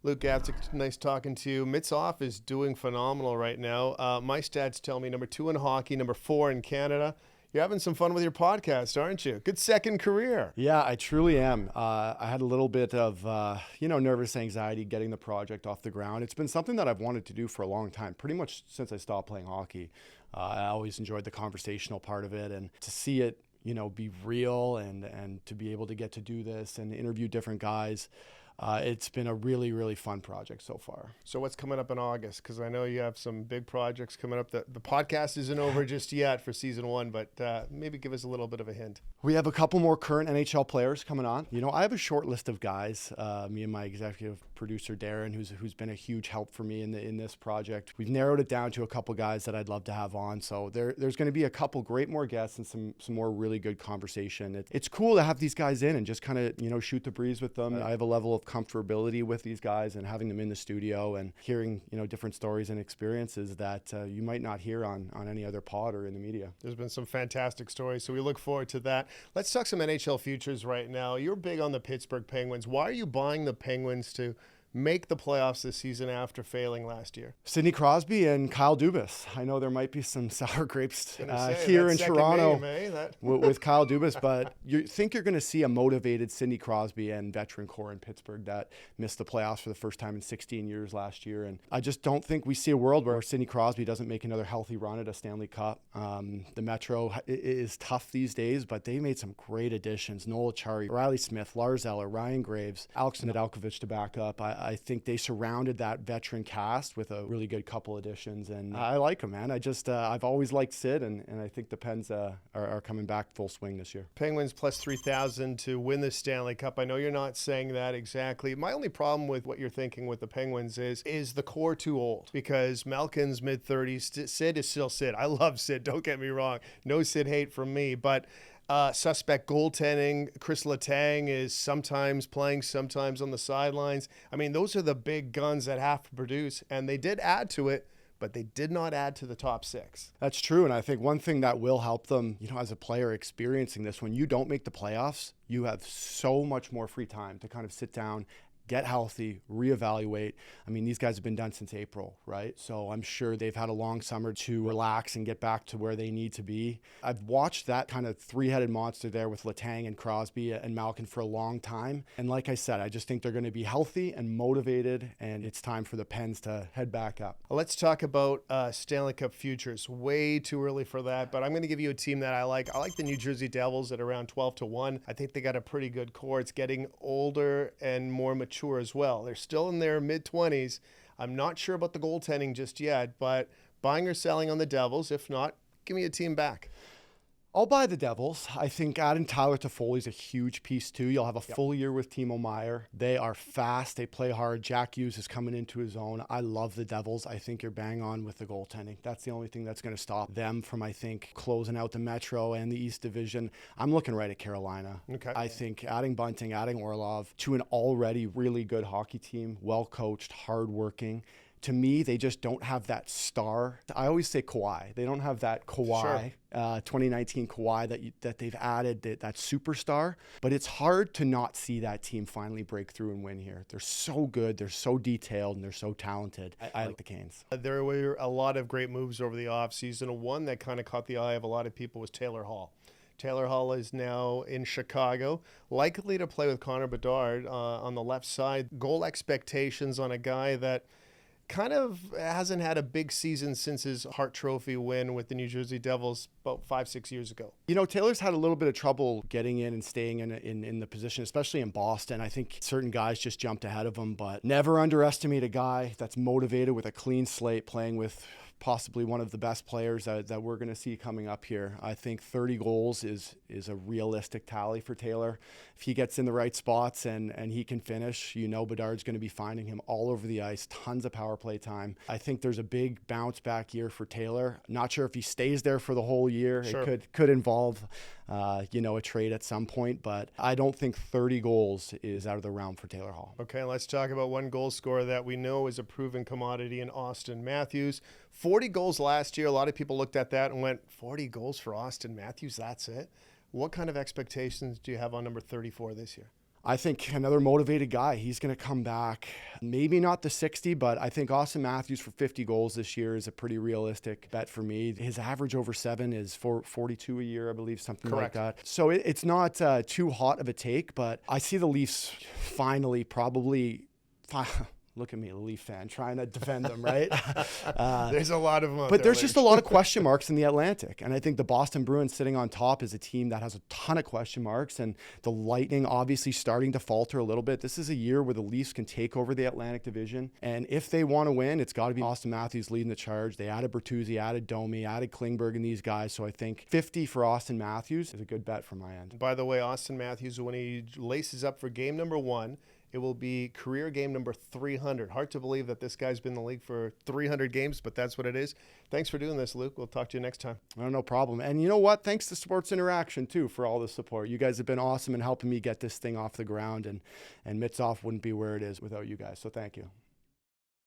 Luke Gazdic, nice talking to you. Mitsoff is doing phenomenal right now. My stats tell me number 2 in hockey, number 4 in Canada. You're having some fun with your podcast, aren't you? Good second career. Yeah, I truly am. I had a little bit of, nervous anxiety getting the project off the ground. It's been something that I've wanted to do for a long time, pretty much since I stopped playing hockey. I always enjoyed the conversational part of it, and to see it, be real and to be able to get to do this and interview different guys. It's been a really, really fun project so far. So what's coming up in August? Because I know you have some big projects coming up. The podcast isn't over just yet for season 1, but maybe give us a little bit of a hint. We have a couple more current NHL players coming on. I have a short list of guys, me and my executive producer, Darren, who's been a huge help for me in this project. We've narrowed it down to a couple guys that I'd love to have on. So there's going to be a couple great more guests and some more really good conversation. It's cool to have these guys in and just kind of, shoot the breeze with them. I have a level of comfortability with these guys and having them in the studio and hearing, different stories and experiences that you might not hear on any other pod or in the media. There's been some fantastic stories, so we look forward to that. Let's talk some NHL futures right now. You're big on the Pittsburgh Penguins. Why are you buying the Penguins to make the playoffs this season after failing last year? Sidney Crosby and Kyle Dubas. I know there might be some sour grapes here in Toronto with Kyle Dubas, but you think you're going to see a motivated Sidney Crosby and veteran core in Pittsburgh that missed the playoffs for the first time in 16 years last year. And I just don't think we see a world where Sidney Crosby doesn't make another healthy run at a Stanley Cup. The Metro is tough these days, but they made some great additions. Noel Acciari, Riley Smith, Lars Eller, Ryan Graves, Alex Nedeljkovic to back up. I think they surrounded that veteran cast with a really good couple additions, and I like them, man. I've always liked Sid, and I think the Pens are coming back full swing this year. Penguins plus 3,000 to win the Stanley Cup. I know you're not saying that exactly. My only problem with what you're thinking with the Penguins is the core too old, because Malkin's mid-30s. Sid is still Sid. I love Sid, don't get me wrong. No Sid hate from me, but suspect goaltending. Chris Letang is sometimes playing, sometimes on the sidelines. I mean, those are the big guns that have to produce, and they did add to it, but they did not add to the top 6. That's true, and I think one thing that will help them, as a player experiencing this, when you don't make the playoffs, you have so much more free time to kind of sit down, get healthy, reevaluate. I mean, these guys have been done since April, right? So I'm sure they've had a long summer to relax and get back to where they need to be. I've watched that kind of three-headed monster there with Letang and Crosby and Malkin for a long time. And like I said, I just think they're going to be healthy and motivated, and it's time for the Pens to head back up. Let's talk about Stanley Cup futures. Way too early for that, but I'm going to give you a team that I like. I like the New Jersey Devils at around 12-1. I think they got a pretty good core. It's getting older and more mature as well. They're still in their mid-20s. I'm not sure about the goaltending just yet, but buying or selling on the Devils. If not, give me a team back. I'll buy the Devils. I think adding Tyler Toffoli is a huge piece too. You'll have a full year with Timo Meier. They are fast. They play hard. Jack Hughes is coming into his own. I love the Devils. I think you're bang on with the goaltending. That's the only thing that's going to stop them from, I think, closing out the Metro and the East Division. I'm looking right at Carolina. Okay. I think adding Bunting, adding Orlov to an already really good hockey team, well-coached, hard-working. To me, they just don't have that star. I always say Kawhi. They don't have that Kawhi, 2019 Kawhi that they've added, that superstar. But it's hard to not see that team finally break through and win here. They're so good, they're so detailed, and they're so talented. I like the Canes. There were a lot of great moves over the offseason. One that kind of caught the eye of a lot of people was Taylor Hall. Taylor Hall is now in Chicago, likely to play with Connor Bedard on the left side. Goal expectations on a guy that kind of hasn't had a big season since his Hart Trophy win with the New Jersey Devils about 5-6 years ago. Taylor's had a little bit of trouble getting in and staying in the position, especially in Boston. I think certain guys just jumped ahead of him, but never underestimate a guy that's motivated with a clean slate, playing with possibly one of the best players that we're going to see coming up here. I think 30 goals is a realistic tally for Taylor. If he gets in the right spots and he can finish, Bedard's going to be finding him all over the ice, tons of power play time. I think there's a big bounce back year for Taylor. Not sure if he stays there for the whole year. Sure. It could involve a trade at some point, but I don't think 30 goals is out of the realm for Taylor Hall. Okay, let's talk about one goal scorer that we know is a proven commodity in Auston Matthews. 40 goals last year. A lot of people looked at that and went, 40 goals for Auston Matthews, that's it? What kind of expectations do you have on number 34 this year? I think another motivated guy. He's going to come back. Maybe not the 60, but I think Auston Matthews for 50 goals this year is a pretty realistic bet for me. His average over 7 is 42 a year, I believe, something Correct. like that. So it's not too hot of a take, but I see the Leafs finally probably... Look at me, a Leaf fan, trying to defend them, right? There's a lot of them. But there's just a lot of question marks in the Atlantic. And I think the Boston Bruins sitting on top is a team that has a ton of question marks. And the Lightning obviously starting to falter a little bit. This is a year where the Leafs can take over the Atlantic Division. And if they want to win, it's got to be Auston Matthews leading the charge. They added Bertuzzi, added Domi, added Klingberg and these guys. So I think 50 for Auston Matthews is a good bet from my end. By the way, Auston Matthews, when he laces up for game number 1, it will be career game number 300. Hard to believe that this guy's been in the league for 300 games, but that's what it is. Thanks for doing this, Luke. We'll talk to you next time. Oh, no problem. And you know what? Thanks to Sports Interaction, too, for all the support. You guys have been awesome in helping me get this thing off the ground, and Mitsoff wouldn't be where it is without you guys. So thank you.